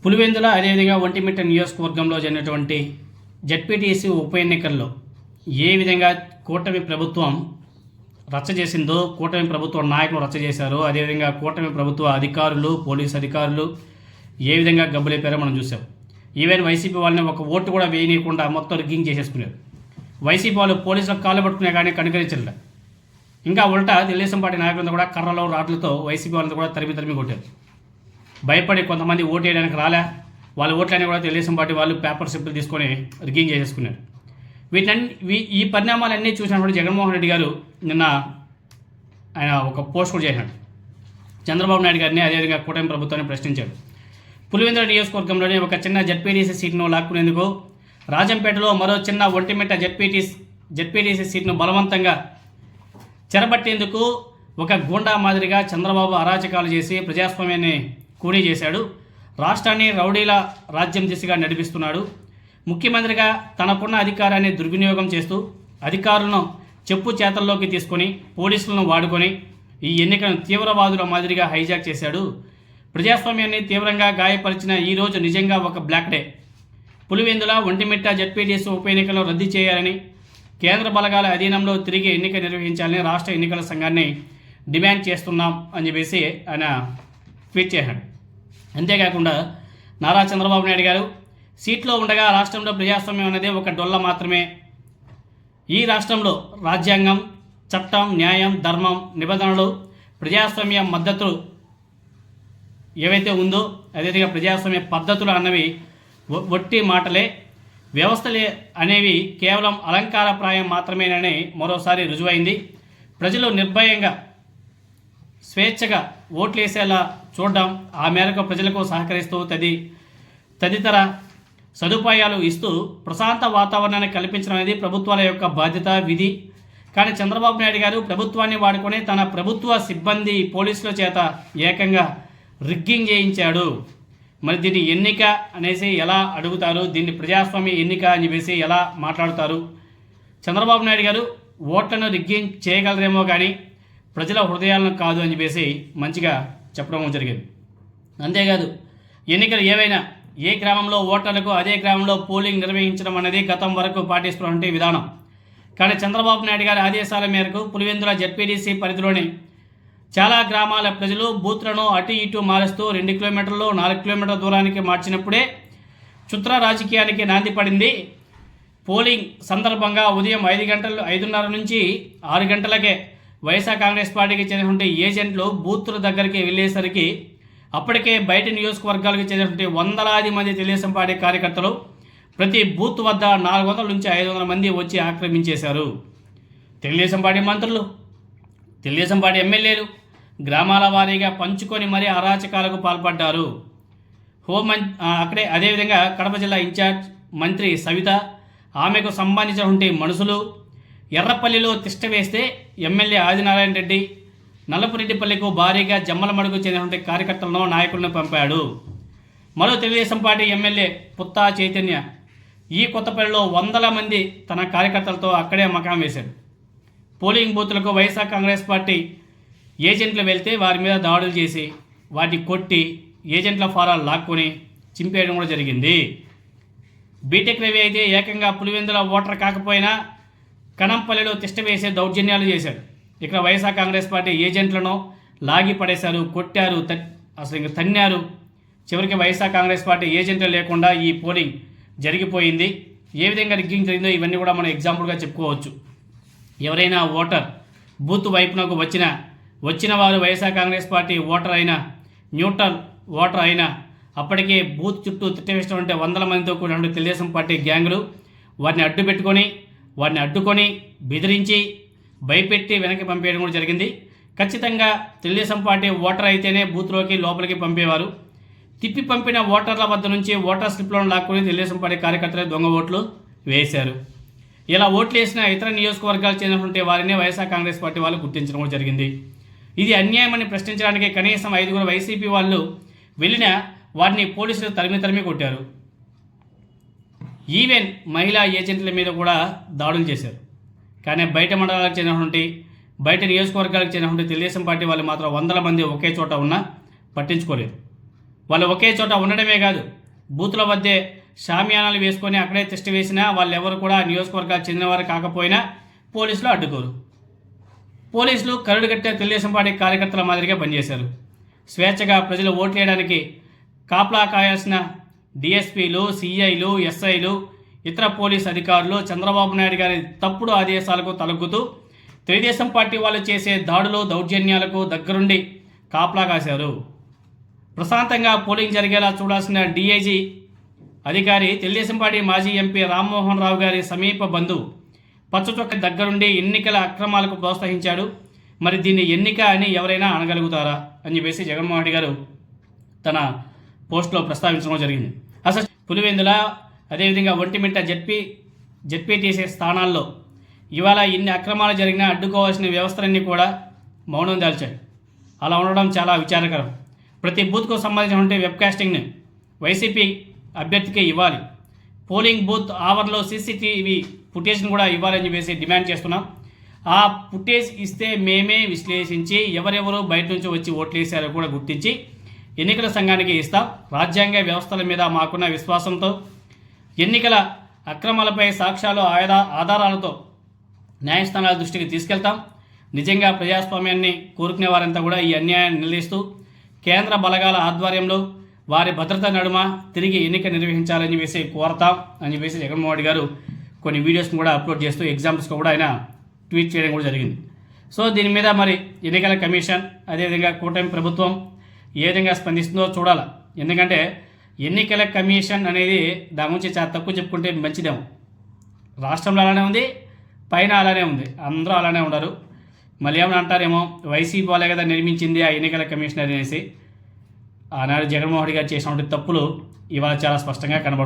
పులివెందుల అదేవిధంగా ఒంటిమిట్ట నియోజకవర్గంలో జరిగినటువంటి జెడ్పీటీసీ ఉప ఎన్నికల్లో ఏ విధంగా కూటమి ప్రభుత్వం రచ్చ చేసిందో, కూటమి ప్రభుత్వ నాయకులు రచ్చ చేశారో, అదేవిధంగా కూటమి ప్రభుత్వ అధికారులు, పోలీసు అధికారులు ఏ విధంగా గబ్బులేపారో మనం చూసాం. ఈవెన్ వైసీపీ వాళ్ళని ఒక ఓటు కూడా వేయనీయకుండా మొత్తం రిగ్గింగ్ చేసేసుకున్నారు. వైసీపీ వాళ్ళు పోలీసులకు కాళ్ళు పట్టుకునే కానీ కనుకరించలే. ఇంకా ఉల్టా తెలుగుదేశం పార్టీ నాయకులంతా కూడా కర్రలో రాట్లతో వైసీపీ వాళ్ళంతా కూడా తరిమి కొట్టారు. భయపడి కొంతమంది ఓటు వేయడానికి రాలే, వాళ్ళ ఓట్లన్నీ కూడా తెలుగుదేశం పార్టీ వాళ్ళు పేపర్ స్లిప్పులు తీసుకొని రిగ్గింగ్ చేసేసుకున్నారు. ఈ పరిణామాలన్నీ చూసినప్పుడు జగన్మోహన్ రెడ్డి గారు నిన్న ఆయన ఒక పోస్ట్ కూడా చేశాడు. చంద్రబాబు నాయుడు గారిని అదేవిధంగా కూటమి ప్రభుత్వాన్ని ప్రశ్నించాడు. పులివెందుల నియోజకవర్గంలోనే ఒక చిన్న జెడ్పీటీసీ సీట్ను లాక్కునేందుకు రాజంపేటలో మరో చిన్న ఒంటిమిట్ట జెడ్పీటీసీ సీట్ను బలవంతంగా చెరబట్టేందుకు ఒక గూండా మాదిరిగా చంద్రబాబు అరాచకాలు చేసి ప్రజాస్వామ్యాన్ని కూనీ చేశాడు. రాష్ట్రాన్ని రౌడీల రాజ్యం దిశగా నడిపిస్తున్నాడు. ముఖ్యమంత్రిగా తనకున్న అధికారాన్ని దుర్వినియోగం చేస్తూ అధికారులను చెప్పు చేతల్లోకి తీసుకొని పోలీసులను వాడుకొని ఈ ఎన్నికలను తీవ్రవాదుల మాదిరిగా హైజాక్ చేశాడు. ప్రజాస్వామ్యాన్ని తీవ్రంగా గాయపరిచిన ఈరోజు నిజంగా ఒక black day. Pulivendula Ontimitta ZPTC ఉప ఎన్నికలను రద్దు చేయాలని, కేంద్ర బలగాల అధీనంలో తిరిగి ఎన్నిక నిర్వహించాలని రాష్ట్ర ఎన్నికల సంఘాన్ని డిమాండ్ చేస్తున్నాం అని చెప్పేసి ఆయన ట్వీట్ చేశాడు. అంతేకాకుండా నారా చంద్రబాబు నాయుడు గారు సీట్లో ఉండగా రాష్ట్రంలో ప్రజాస్వామ్యం అనేది ఒక డొల్ల మాత్రమే. ఈ రాష్ట్రంలో రాజ్యాంగం, చట్టం, న్యాయం, ధర్మం, నిబంధనలు, ప్రజాస్వామ్య మద్దతు ఏవైతే ఉందో అదేవిధంగా ప్రజాస్వామ్య పద్ధతులు అన్నవి ఒట్టి మాటలే, వ్యవస్థలే అనేవి కేవలం అలంకారప్రాయం మాత్రమేనని మరోసారి రుజువైంది. ప్రజలు నిర్భయంగా స్వేచ్ఛగా ఓట్లేసేలా చూడడం, ఆ మేరకు ప్రజలకు సహకరిస్తూ తదితర సదుపాయాలు ఇస్తూ ప్రశాంత వాతావరణాన్ని కల్పించడం అనేది ప్రభుత్వాల యొక్క బాధ్యత, విధి. కానీ చంద్రబాబు నాయుడు గారు ప్రభుత్వాన్ని వాడుకొని తన ప్రభుత్వ సిబ్బంది పోలీసుల చేత ఏకంగా రిగ్గింగ్ చేయించాడు. మరి దీన్ని ఎన్నిక అనేసి ఎలా అడుగుతారు? దీన్ని ప్రజాస్వామ్య ఎన్నిక అని చెప్పేసి ఎలా మాట్లాడుతారు? చంద్రబాబు నాయుడు గారు ఓట్లను రిగ్గింగ్ చేయగలరేమో కానీ ప్రజల హృదయాలను కాదు అని చెప్పేసి మంచిగా చెప్పడం జరిగింది. అంతేకాదు ఎన్నికలు ఏవైనా ఏ గ్రామంలో ఓటర్లకు అదే గ్రామంలో పోలింగ్ నిర్వహించడం అనేది గతం వరకు పాటిస్తున్నటువంటి విధానం. కానీ చంద్రబాబు నాయుడు గారి ఆదేశాల మేరకు పులివెందుల జెడ్పీటీసీ పరిధిలోని చాలా గ్రామాల ప్రజలు బూత్లను అటు ఇటు మారుస్తూ 2 కిలోమీటర్లు 4 కిలోమీటర్ల దూరానికి మార్చినప్పుడే చుత్ర రాజకీయానికి నాంది పడింది. పోలింగ్ సందర్భంగా ఉదయం 5:30 నుంచి 6 గంటలకే వైఎస్ఆర్ కాంగ్రెస్ పార్టీకి చెందినటువంటి ఏజెంట్లు బూత్ల దగ్గరికి వెళ్ళేసరికి అప్పటికే బయట నియోజకవర్గాలకు చెందినటువంటి వందలాది మంది తెలుగుదేశం పార్టీ కార్యకర్తలు ప్రతి బూత్ వద్ద 400 నుంచి 500 మంది వచ్చి ఆక్రమించేశారు. తెలుగుదేశం పార్టీ మంత్రులు, తెలుగుదేశం పార్టీ ఎమ్మెల్యేలు గ్రామాల వారీగా పంచుకొని మరీ అరాచకాలకు పాల్పడ్డారు. అక్కడే అదేవిధంగా కడప జిల్లా ఇన్ఛార్జ్ మంత్రి సవిత, ఆమెకు సంబంధించినటువంటి మనుషులు ఎర్రపల్లిలో తిష్ట వేస్తే ఎమ్మెల్యే ఆదినారాయణ రెడ్డి నల్లపురెడ్డిపల్లికు భారీగా జమ్మలమడుగు చెందినటువంటి కార్యకర్తలను, నాయకులను పంపాడు. మరో తెలుగుదేశం పార్టీ ఎమ్మెల్యే పుత్తా చైతన్య ఈ కొత్తపల్లిలో వందల మంది తన కార్యకర్తలతో అక్కడే మకాం వేశాడు. పోలింగ్ బూత్లకు వైఎస్ఆర్ కాంగ్రెస్ పార్టీ ఏజెంట్లు వెళ్తే వారి మీద దాడులు చేసి వాటిని కొట్టి ఏజెంట్ల ఫారాలు లాక్కొని చింపేయడం కూడా జరిగింది. బీటెక్ రవి అయితే ఏకంగా పులివెందుల ఓటర్ కాకపోయినా కనంపల్లిలో తిష్ట వేసే దౌర్జన్యాలు చేశాడు. ఇక్కడ వైఎస్ఆర్ కాంగ్రెస్ పార్టీ ఏజెంట్లను లాగి పడేశారు, కొట్టారు, అసలు ఇంకా తన్నారు. చివరికి వైఎస్ఆర్ కాంగ్రెస్ పార్టీ ఏజెంట్లు లేకుండా ఈ పోలింగ్ జరిగిపోయింది. ఏ విధంగా రిగ్గింగ్ జరిగిందో ఇవన్నీ కూడా మనం ఎగ్జాంపుల్గా చెప్పుకోవచ్చు. ఎవరైనా ఓటర్ బూత్ వైపునకు వచ్చిన వారు వైఎస్ఆర్ కాంగ్రెస్ పార్టీ ఓటర్ అయినా, న్యూట్రల్ ఓటర్ అయినా అప్పటికే బూత్ చుట్టూ తిట్టవేసినటువంటి వందల మందితో కూడిన తెలుగుదేశం పార్టీ గ్యాంగులు వారిని అడ్డుకొని బెదిరించి భయపెట్టి వెనక్కి పంపేయడం కూడా జరిగింది. ఖచ్చితంగా తెలుగుదేశం పార్టీ ఓటర్ అయితేనే బూత్లోకి లోపలికి పంపేవారు. తిప్పి పంపిన ఓటర్ల వద్ద నుంచి ఓటర్ స్లిప్లను లాక్కొని తెలుగుదేశం పార్టీ కార్యకర్తలు దొంగ ఓట్లు వేశారు. ఇలా ఓట్లు వేసిన ఇతర నియోజకవర్గాలు చెందినటువంటి వారిని వైఎస్ఆర్ కాంగ్రెస్ పార్టీ వాళ్ళు గుర్తించడం కూడా జరిగింది. ఇది అన్యాయమని ప్రశ్నించడానికి కనీసం 5 వైసీపీ వాళ్ళు వెళ్ళిన వారిని పోలీసులు తరిమి కొట్టారు. ఈవెన్ మహిళా ఏజెంట్ల మీద కూడా దాడులు చేశారు. కానీ బయట మండలాలకు చెందినటువంటి బయట నియోజకవర్గాలకు చెందినటువంటి తెలుగుదేశం పార్టీ వాళ్ళు మాత్రం వందల మంది ఒకే చోట ఉన్నా పట్టించుకోలేదు. వాళ్ళు ఒకే చోట ఉండడమే కాదు, బూతుల మధ్య షామియానాలు వేసుకొని అక్కడే టెస్ట్ వేసినా వాళ్ళు ఎవరు కూడా నియోజకవర్గాలు చెందినవారు కాకపోయినా పోలీసులు అడ్డుకోరు. పోలీసులు కరుడు కట్టే తెలుగుదేశం పార్టీ కార్యకర్తల మాదిరిగా పనిచేశారు. స్వేచ్ఛగా ప్రజలు ఓట్లు వేయడానికి కాపలా కాయాల్సిన డిఎస్పీలు, సిఐలు, ఎస్ఐలు, ఇతర పోలీస్ అధికారులు చంద్రబాబు నాయుడు గారి తప్పుడు ఆదేశాలకు తలగ్గుతూ తెలుగుదేశం పార్టీ వాళ్ళు చేసే దాడులు, దౌర్జన్యాలకు దగ్గరుండి కాపలా కాశారు. ప్రశాంతంగా పోలింగ్ జరిగేలా చూడాల్సిన డిఐజీ అధికారి తెలుగుదేశం పార్టీ మాజీ ఎంపీ రామ్మోహన్ రావు గారి సమీప బంధువు పచ్చచొక్క దగ్గరుండి ఎన్నికల అక్రమాలకు ప్రోత్సహించాడు. మరి దీన్ని ఎన్నిక అని ఎవరైనా అనగలుగుతారా అని చెప్పేసి జగన్మోహన్ రెడ్డి గారు తన పోస్టులో ప్రస్తావించడం జరిగింది. అసలు పులివెందుల, అదేవిధంగా ఒంటిమిట్ట జెడ్పీటీసీ స్థానాల్లో ఇవాళ ఇన్ని అక్రమాలు జరిగినా అడ్డుకోవాల్సిన వ్యవస్థలన్నీ కూడా మౌనం దాల్చాయి. అలా ఉండడం చాలా విచారకరం. ప్రతి బూత్కు సంబంధించిన వెబ్కాస్టింగ్ని వైసీపీ అభ్యర్థికి ఇవ్వాలి. పోలింగ్ బూత్ ఆవర్లో సీసీటీవీ ఫుటేజ్ని కూడా ఇవ్వాలని చెప్పేసి డిమాండ్ చేస్తున్నాం. ఆ ఫుటేజ్ ఇస్తే మేమే విశ్లేషించి ఎవరెవరు బయట నుంచి వచ్చి ఓట్లు వేసారో కూడా గుర్తించి ఎన్నికల సంఘానికి ఇస్తాం. రాజ్యాంగ వ్యవస్థల మీద మాకున్న విశ్వాసంతో ఎన్నికల అక్రమాలపై సాక్ష్యాలు, ఆధారాలతో న్యాయస్థానాల దృష్టికి తీసుకెళ్తాం. నిజంగా ప్రజాస్వామ్యాన్ని కోరుకునే వారంతా కూడా ఈ అన్యాయాన్ని నిలదీస్తూ కేంద్ర బలగాల ఆధ్వర్యంలో వారి భద్రత నడుమ తిరిగి ఎన్నిక నిర్వహించాలని చెప్పేసి కోరతాం అని చెప్పేసి జగన్మోహన్ రెడ్డి గారు కొన్ని వీడియోస్ని కూడా అప్లోడ్ చేస్తూ ఎగ్జాంపుల్స్ కూడా ఆయన ట్వీట్ చేయడం కూడా జరిగింది. సో దీని మీద మరి ఎన్నికల కమిషన్, అదేవిధంగా కూటమి ప్రభుత్వం ఏ విధంగా స్పందిస్తుందో చూడాలి. ఎందుకంటే ఎన్నికల కమిషన్ అనేది దాని గురించి చాలా తక్కువ చెప్పుకుంటే మంచిదేమో. రాష్ట్రంలో అలానే ఉంది, పైన అలానే ఉంది, అందరూ అలానే ఉన్నారు. మళ్ళీ ఏమైనా అంటారేమో వైసీపీ వాళ్ళే కదా నిర్మించింది ఆ ఎన్నికల కమిషన్ అనేసి. ఆనాడు జగన్మోహన్ రెడ్డి గారు చేసినటువంటి తప్పులు ఇవాళ చాలా స్పష్టంగా కనబడుతుంది.